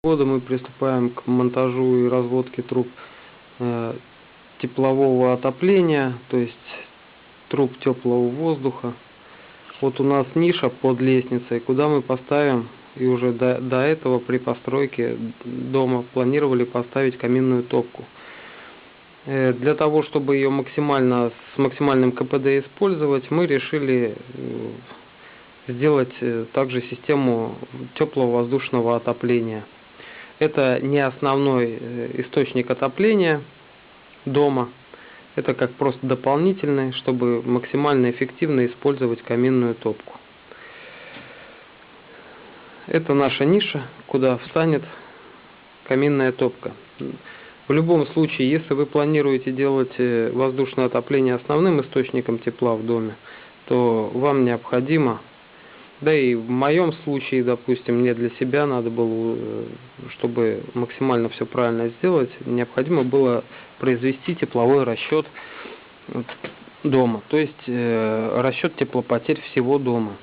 года мы приступаем к монтажу и разводке труб теплового отопления, то есть труб теплого воздуха. Вот у нас ниша под лестницей, куда мы поставим, и уже до этого при постройке дома планировали поставить каминную топку. Для того, чтобы ее с максимальным КПД использовать, мы решили сделать также систему теплого воздушного отопления. Это не основной источник отопления дома, это как просто дополнительный, чтобы максимально эффективно использовать каминную топку. Это наша ниша, куда встанет каминная топка. В любом случае, если вы планируете делать воздушное отопление основным источником тепла в доме, то вам необходимо, да и в моем случае, допустим, мне для себя надо было, чтобы максимально все правильно сделать, необходимо было произвести тепловой расчет дома, то есть расчет теплопотерь всего дома.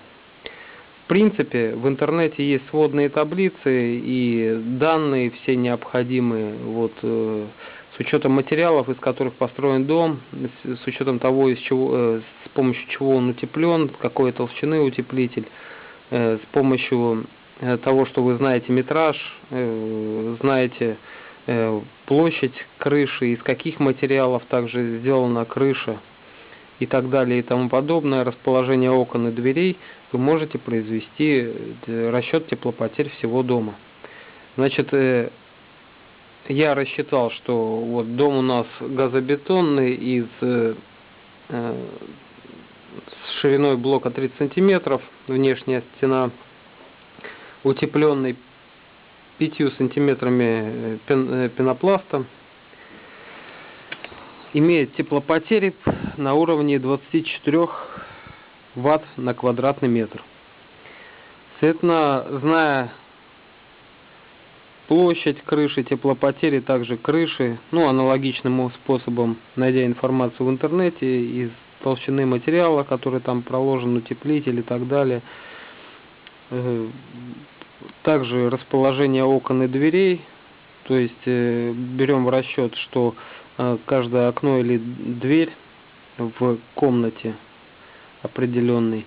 В принципе, в интернете есть сводные таблицы и данные все необходимые, с учетом материалов, из которых построен дом, с учетом того, с помощью чего он утеплен, какой толщины утеплитель, с помощью того, что вы знаете метраж, знаете площадь крыши, из каких материалов также сделана крыша и так далее и тому подобное, расположение окон и дверей, вы можете произвести расчет теплопотерь всего дома. Значит, я рассчитал, что вот дом у нас газобетонный с шириной блока 30 сантиметров, внешняя стена утепленной 5 сантиметрами пенопласта, имеет теплопотери на уровне 24 Вт на квадратный метр. Соответственно, зная площадь крыши, теплопотери, также крыши, аналогичным способом, найдя информацию в интернете из толщины материала, который там проложен, утеплитель и так далее, также расположение окон и дверей, то есть берем в расчет, что каждое окно или дверь в комнате определенной,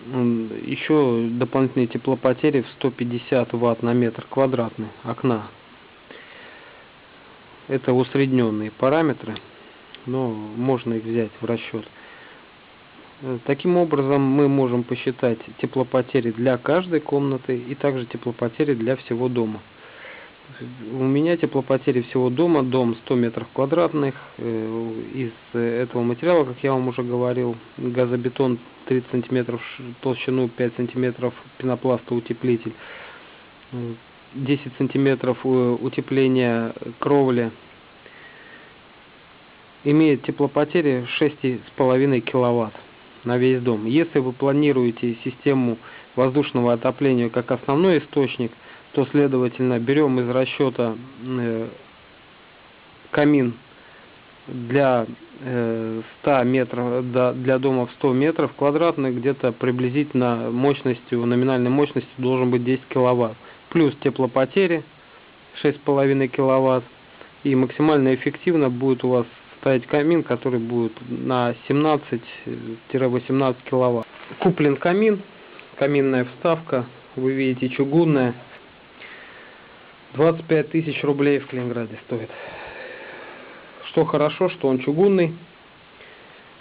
еще дополнительные теплопотери в 150 Вт на метр квадратный окна. Это усредненные параметры, но можно их взять в расчет. Таким образом мы можем посчитать теплопотери для каждой комнаты и также теплопотери для всего дома. У меня теплопотери всего дома, дом 100 метров квадратных, из этого материала, как я вам уже говорил, газобетон 30 сантиметров, толщину 5 сантиметров пенопласта утеплитель, 10 сантиметров утепления кровли, имеет теплопотери 6,5 киловатт на весь дом. Если вы планируете систему воздушного отопления как основной источник, то, следовательно, берем из расчета камин для 100 метров, для дома в 100 метров квадратных, где-то приблизительно номинальной мощностью должен быть 10 киловатт. Плюс теплопотери 6,5 киловатт. И максимально эффективно будет у вас ставить камин, который будет на 17-18 киловатт. Куплен камин, каминная вставка, вы видите, чугунная. 25 тысяч рублей в Калининграде стоит. Что хорошо, что он чугунный.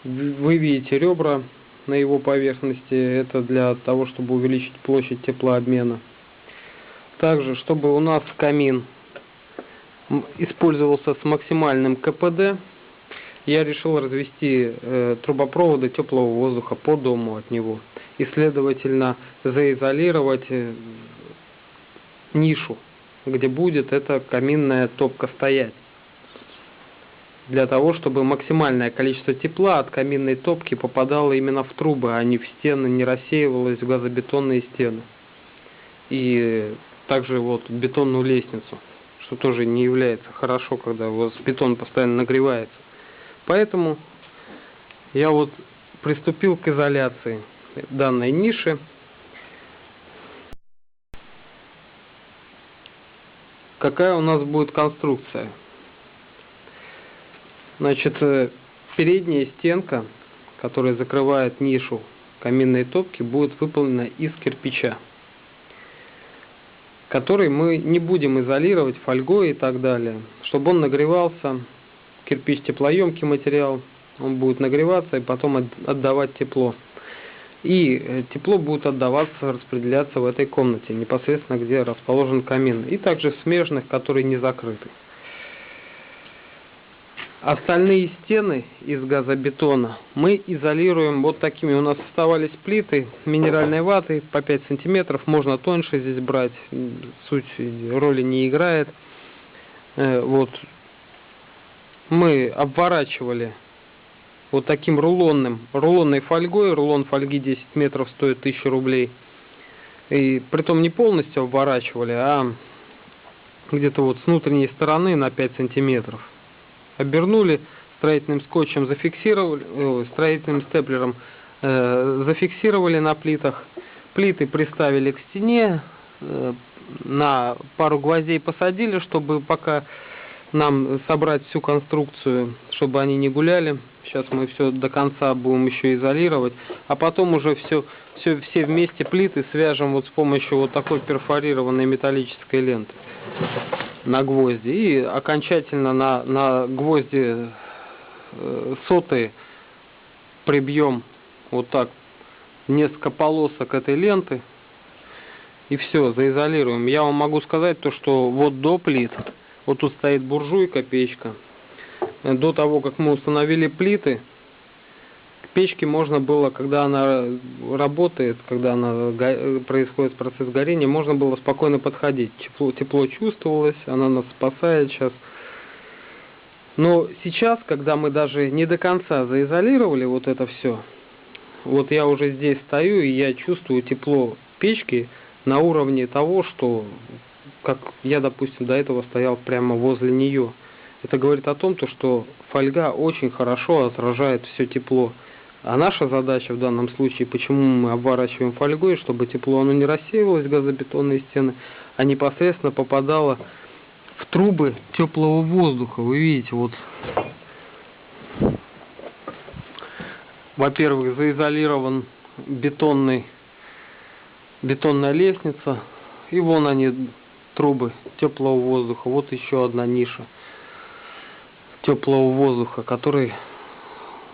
Вы видите ребра на его поверхности. Это для того, чтобы увеличить площадь теплообмена. Также, чтобы у нас камин использовался с максимальным КПД, я решил развести трубопроводы теплого воздуха по дому от него. И, следовательно, заизолировать нишу, где будет эта каминная топка стоять. Для того, чтобы максимальное количество тепла от каминной топки попадало именно в трубы, а не в стены, не рассеивалось в газобетонные стены. И также бетонную лестницу, что тоже не является хорошо, когда у вас бетон постоянно нагревается. Поэтому я приступил к изоляции данной ниши. какая у нас будет конструкция. Значит, передняя стенка, которая закрывает нишу каминной топки, будет выполнена из кирпича, который мы не будем изолировать фольгой и так далее. Чтобы он нагревался, кирпич теплоемкий материал, он будет нагреваться и потом отдавать тепло. И тепло будет отдаваться, распределяться в этой комнате, непосредственно где расположен камин. И также в смежных, которые не закрыты. Остальные стены из газобетона мы изолируем вот такими. У нас оставались плиты минеральной ваты по 5 сантиметров. Можно тоньше здесь брать. Суть роли не играет. Вот. Мы обворачивали вот таким рулонной фольгой. Рулон фольги 10 метров стоит 1000 рублей. И притом не полностью обворачивали, а где-то вот с внутренней стороны на 5 сантиметров. Обернули, строительным скотчем зафиксировали, строительным степлером зафиксировали на плитах. Плиты приставили к стене, на пару гвоздей посадили, чтобы пока нам собрать всю конструкцию, чтобы они не гуляли. Сейчас мы все до конца будем еще изолировать, а потом уже все вместе плиты свяжем вот с помощью вот такой перфорированной металлической ленты на гвозди. И окончательно на гвозди сотые прибьем вот так несколько полосок этой ленты. И все, заизолируем. Я вам могу сказать то, что вот до плит, вот тут стоит буржуйка, печка. До того, как мы установили плиты, к печке можно было, когда она работает, когда происходит процесс горения, можно было спокойно подходить. Тепло чувствовалось, она нас спасает сейчас. Но сейчас, когда мы даже не до конца заизолировали вот это все, вот я уже здесь стою, и я чувствую тепло печки на уровне того, что как я, допустим, до этого стоял прямо возле нее. Это говорит о том, что фольга очень хорошо отражает все тепло. А наша задача в данном случае, почему мы обворачиваем фольгой, чтобы тепло оно не рассеивалось в газобетонные стены, а непосредственно попадало в трубы теплого воздуха. Вы видите, вот, во-первых, заизолирован бетонная лестница, и вон они, трубы теплого воздуха. Вот еще одна ниша теплого воздуха, который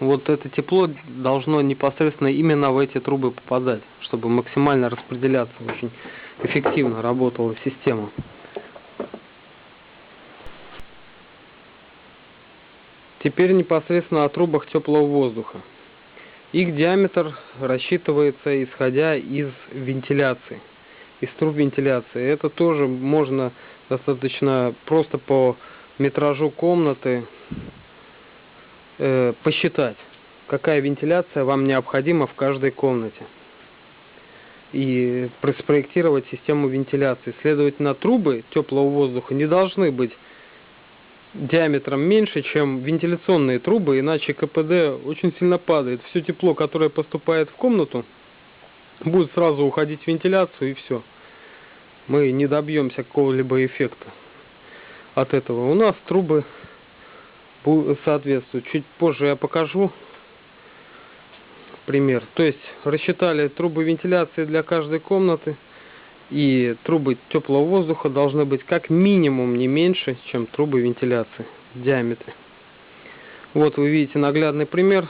вот это тепло должно непосредственно именно в эти трубы попадать, чтобы максимально распределяться, очень эффективно работала система. Теперь непосредственно о трубах теплого воздуха. Их диаметр рассчитывается исходя из вентиляции, из труб вентиляции. Это тоже можно достаточно просто по метражу комнаты посчитать, какая вентиляция вам необходима в каждой комнате, и спроектировать систему вентиляции. Следовательно, трубы теплого воздуха не должны быть диаметром меньше, чем вентиляционные трубы, иначе КПД очень сильно падает. Все тепло, которое поступает в комнату, будет сразу уходить в вентиляцию, и все. Мы не добьемся какого-либо эффекта от этого. У нас трубы соответствуют. Чуть позже я покажу пример. То есть рассчитали трубы вентиляции для каждой комнаты, и трубы теплого воздуха должны быть как минимум не меньше, чем трубы вентиляции в диаметре. Вот вы видите наглядный пример.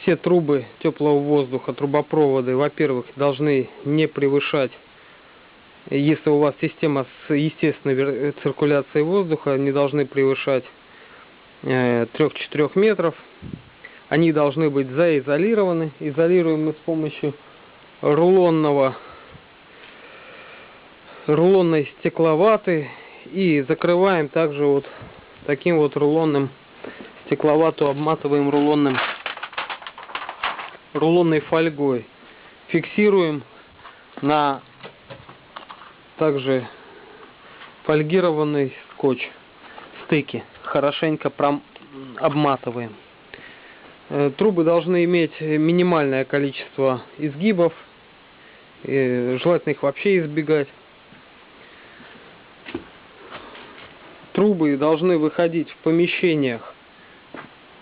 Все трубы теплого воздуха, трубопроводы, во-первых, должны не превышать, если у вас система с естественной циркуляцией воздуха, не должны превышать 3-4 метров. Они должны быть заизолированы. Изолируем мы с помощью рулонной стекловаты, и закрываем также вот таким вот рулонным стекловату, обматываем рулонной фольгой. Фиксируем на также фольгированный скотч стыки. Хорошенько обматываем. Трубы должны иметь минимальное количество изгибов. Желательно их вообще избегать. трубы должны выходить в помещениях.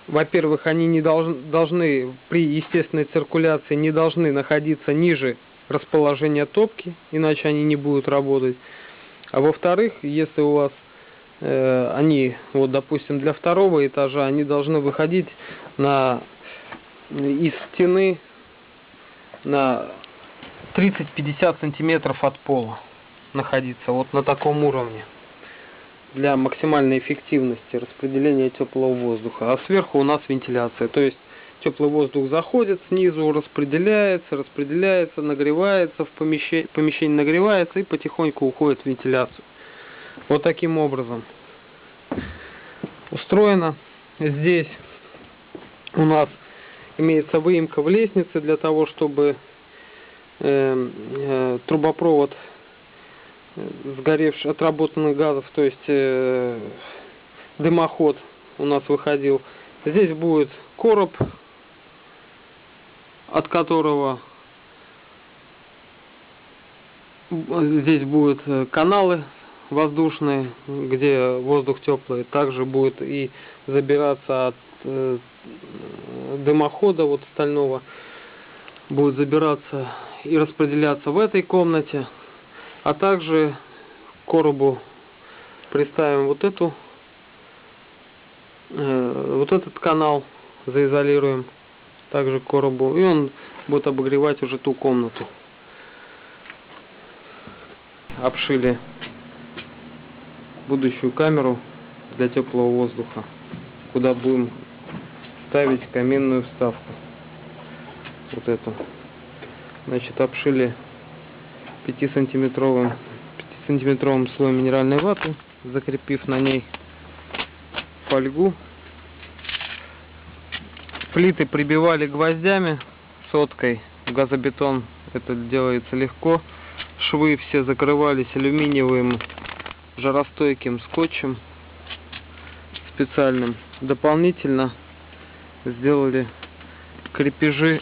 Во-первых, они не должны при естественной циркуляции не должны находиться ниже расположения топки, иначе они не будут работать. А во-вторых, если у вас они, вот допустим, для второго этажа, они должны выходить из стены на 30-50 сантиметров от пола, находиться вот на таком уровне, для максимальной эффективности распределения теплого воздуха. А сверху у нас вентиляция, то есть теплый воздух заходит снизу, распределяется, нагревается в помещение нагревается и потихоньку уходит в вентиляцию. Вот таким образом устроено. Здесь у нас имеется выемка в лестнице для того, чтобы трубопровод сгоревший, отработанных газов, то есть дымоход у нас выходил. Здесь будет короб, от которого здесь будут каналы воздушные, где воздух теплый. Также будет и забираться от дымохода вот стального, будет забираться и распределяться в этой комнате. А также к коробу приставим вот этот канал, заизолируем также к коробу, и он будет обогревать уже ту комнату. Обшили будущую камеру для теплого воздуха, куда будем ставить каминную вставку. Вот эту. Значит, обшили 5-сантиметровым слоем минеральной ваты, закрепив на ней фольгу. Плиты прибивали гвоздями, соткой в газобетон. Это делается легко. Швы все закрывались алюминиевым жаростойким скотчем специальным. Дополнительно сделали крепежи,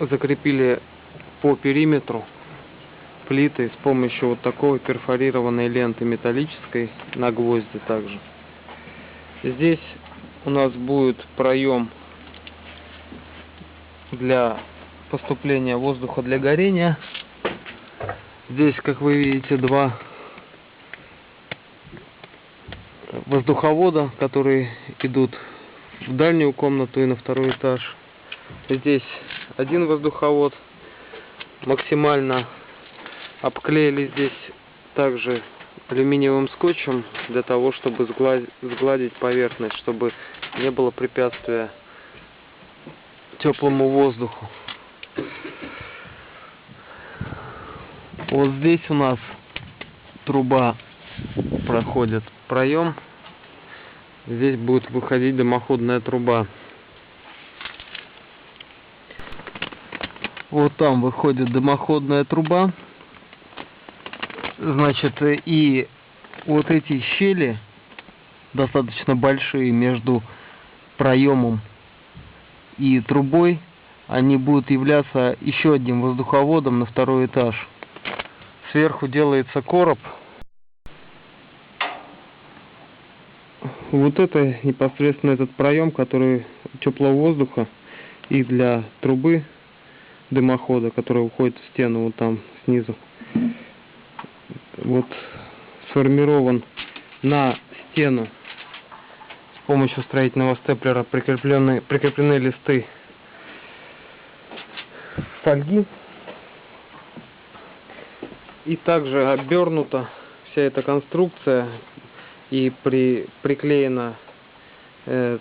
закрепили по периметру плиты с помощью вот такой перфорированной ленты металлической на гвозди также. Здесь у нас будет проем для поступления воздуха для горения. Здесь, как вы видите, два воздуховода, которые идут в дальнюю комнату и на второй этаж. Здесь один воздуховод. Максимально обклеили здесь также алюминиевым скотчем для того, чтобы сгладить поверхность, чтобы не было препятствия теплому воздуху. Вот здесь у нас труба проходит проем. Здесь будет выходить дымоходная труба. Вот там выходит дымоходная труба. Значит, и вот эти щели достаточно большие между проемом и трубой, они будут являться еще одним воздуховодом на второй этаж. Сверху делается короб. Вот это непосредственно этот проем, который теплого воздуха, и для трубы дымохода, который уходит в стену вот там снизу. Вот сформирован на стену с помощью строительного степлера прикреплены листы фольги, и также обернута вся эта конструкция и приклеена,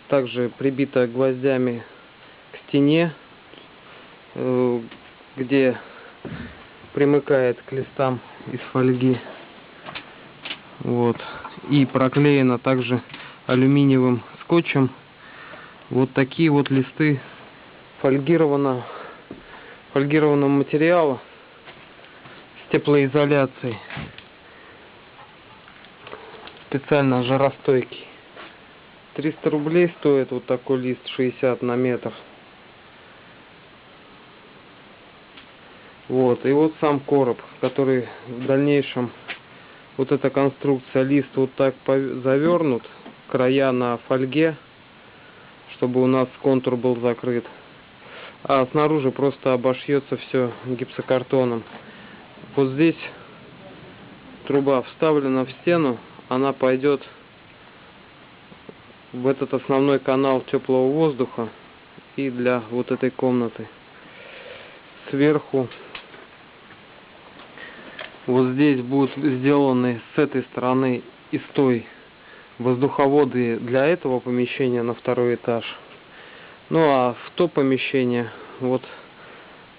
также прибита гвоздями к стене, где примыкает к листам из фольги. Вот. И проклеена также алюминиевым скотчем вот такие вот листы фольгированного материала с теплоизоляцией, специально жаростойкий. 300 рублей стоит вот такой лист 60 на метр. Вот, и вот сам короб, который в дальнейшем Вот эта конструкция, лист вот так завернут, края на фольге, чтобы у нас контур был закрыт. А снаружи просто обошьется все гипсокартоном. Вот здесь труба вставлена в стену, она пойдет в этот основной канал теплого воздуха и для вот этой комнаты. Сверху вот здесь будут сделаны с этой стороны и с той воздуховоды для этого помещения на второй этаж. Ну а в то помещение вот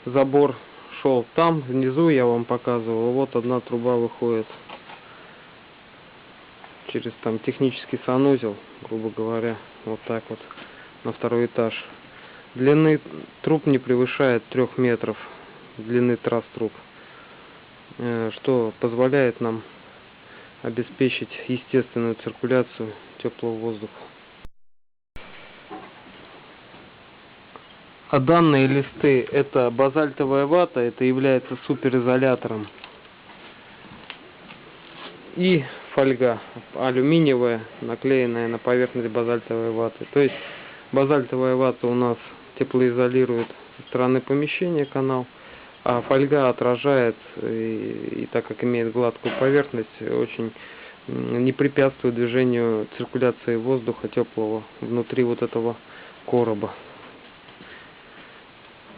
забор шел там, внизу я вам показывал, вот одна труба выходит через там технический санузел, грубо говоря, вот так вот на второй этаж. Длины труб не превышает 3 метров, длины трасс труб, что позволяет нам обеспечить естественную циркуляцию теплого воздуха. А данные листы — это базальтовая вата, это является суперизолятором. И фольга алюминиевая, наклеенная на поверхность базальтовой ваты. То есть базальтовая вата у нас теплоизолирует со стороны помещения канал, а фольга отражает, и так как имеет гладкую поверхность, очень не препятствует движению циркуляции воздуха теплого внутри вот этого короба.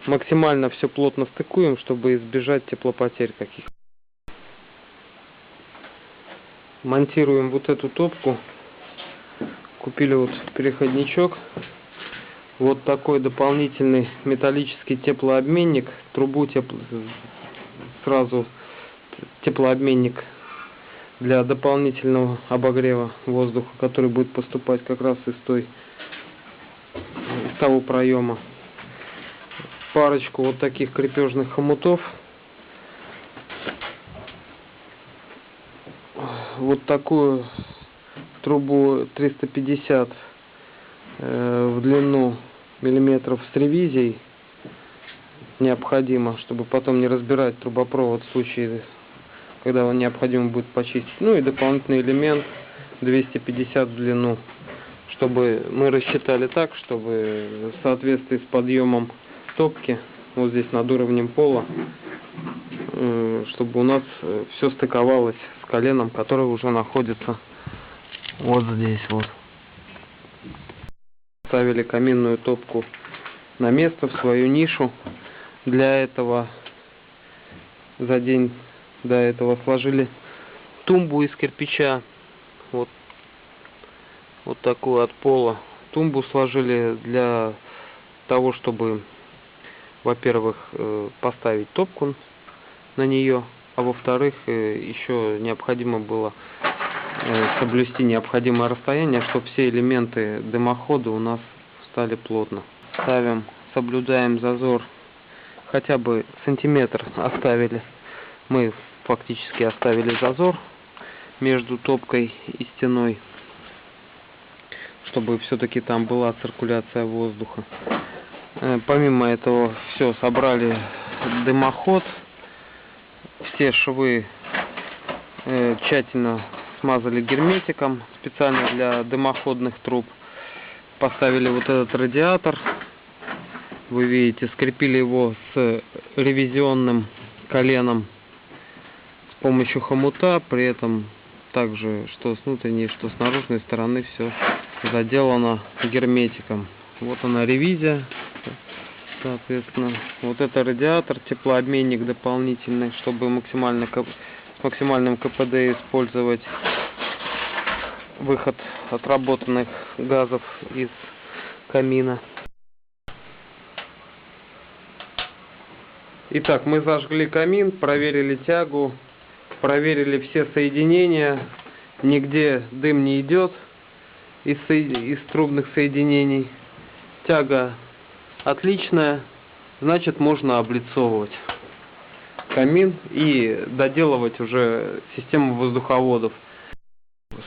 Максимально все плотно стыкуем, чтобы избежать теплопотерь каких. Монтируем вот эту топку. Купили вот переходничок. Вот такой дополнительный металлический теплообменник. Трубу сразу теплообменник для дополнительного обогрева воздуха, который будет поступать как раз из того проема. Парочку вот таких крепежных хомутов. Вот такую трубу 350 в длину миллиметров с ревизией необходимо, чтобы потом не разбирать трубопровод в случае, когда его необходимо будет почистить. Ну и дополнительный элемент 250 в длину, чтобы мы рассчитали так, чтобы в соответствии с подъемом топки вот здесь над уровнем пола, чтобы у нас все стыковалось с коленом, которое уже находится вот здесь вот. Ставили каминную топку на место, в свою нишу. Для этого за день до этого сложили тумбу из кирпича, вот такую от пола. Тумбу сложили для того, чтобы, во-первых, поставить топку на нее, а во-вторых, еще необходимо было соблюсти необходимое расстояние, чтобы все элементы дымохода у нас встали плотно. Ставим, соблюдаем зазор, хотя бы сантиметр оставили. Мы фактически оставили зазор между топкой и стеной, чтобы все-таки там была циркуляция воздуха. Помимо этого, все, собрали дымоход, все швы тщательно смазали герметиком специально для дымоходных труб. Поставили вот этот радиатор, вы видите, скрепили его с ревизионным коленом с помощью хомута, при этом также что с внутренней, что с наружной стороны все заделано герметиком. Вот она ревизия, соответственно. Вот это радиатор, теплообменник дополнительный, чтобы с максимальным КПД использовать выход отработанных газов из камина. Итак, мы зажгли камин, проверили тягу, проверили все соединения, нигде дым не идет из трубных соединений. Тяга отличная, значит можно облицовывать камин и доделывать уже систему воздуховодов.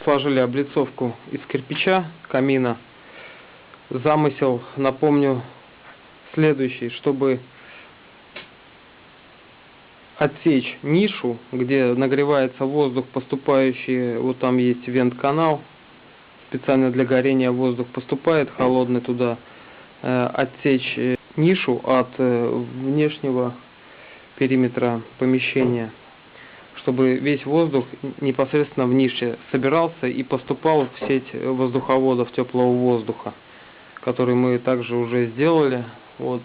Сложили облицовку из кирпича камина. Замысел, напомню, следующий, чтобы отсечь нишу, где нагревается воздух, поступающий, вот там есть вент-канал, специально для горения воздух поступает холодный туда, отсечь нишу от внешнего периметра помещения, чтобы весь воздух непосредственно в нише собирался и поступал в сеть воздуховодов теплого воздуха, который мы также уже сделали. Вот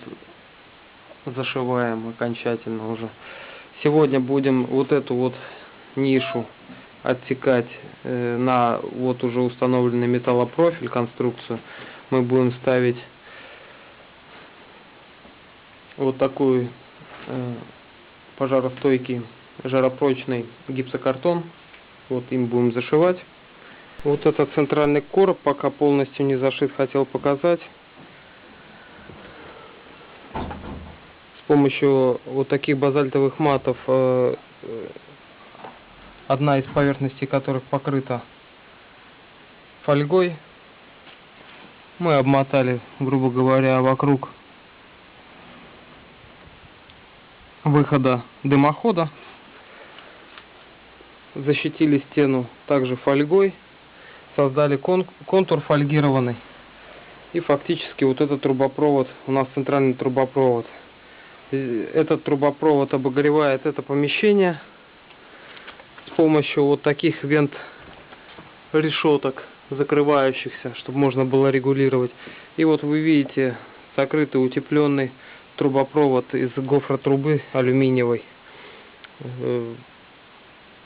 зашиваем окончательно уже. Сегодня будем вот эту вот нишу отсекать на вот уже установленный металлопрофиль, конструкцию. Мы будем ставить вот такой пожаростойкий, жаропрочный гипсокартон. Вот им будем зашивать. Вот этот центральный короб пока полностью не зашит, хотел показать. С помощью вот таких базальтовых матов, одна из поверхностей которых покрыта фольгой, мы обмотали, грубо говоря, вокруг выхода дымохода, защитили стену также фольгой, создали контур фольгированный, и фактически вот этот трубопровод, у нас центральный трубопровод, этот трубопровод обогревает это помещение с помощью вот таких вент-решеток, закрывающихся, чтобы можно было регулировать. И вот вы видите закрытый утепленный трубопровод из гофротрубы алюминиевой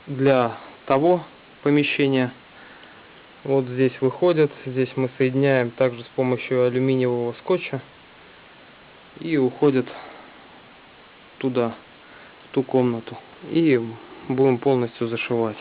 для того помещения. Вот здесь выходит, здесь мы соединяем также с помощью алюминиевого скотча и уходит туда, в ту комнату, и будем полностью зашивать.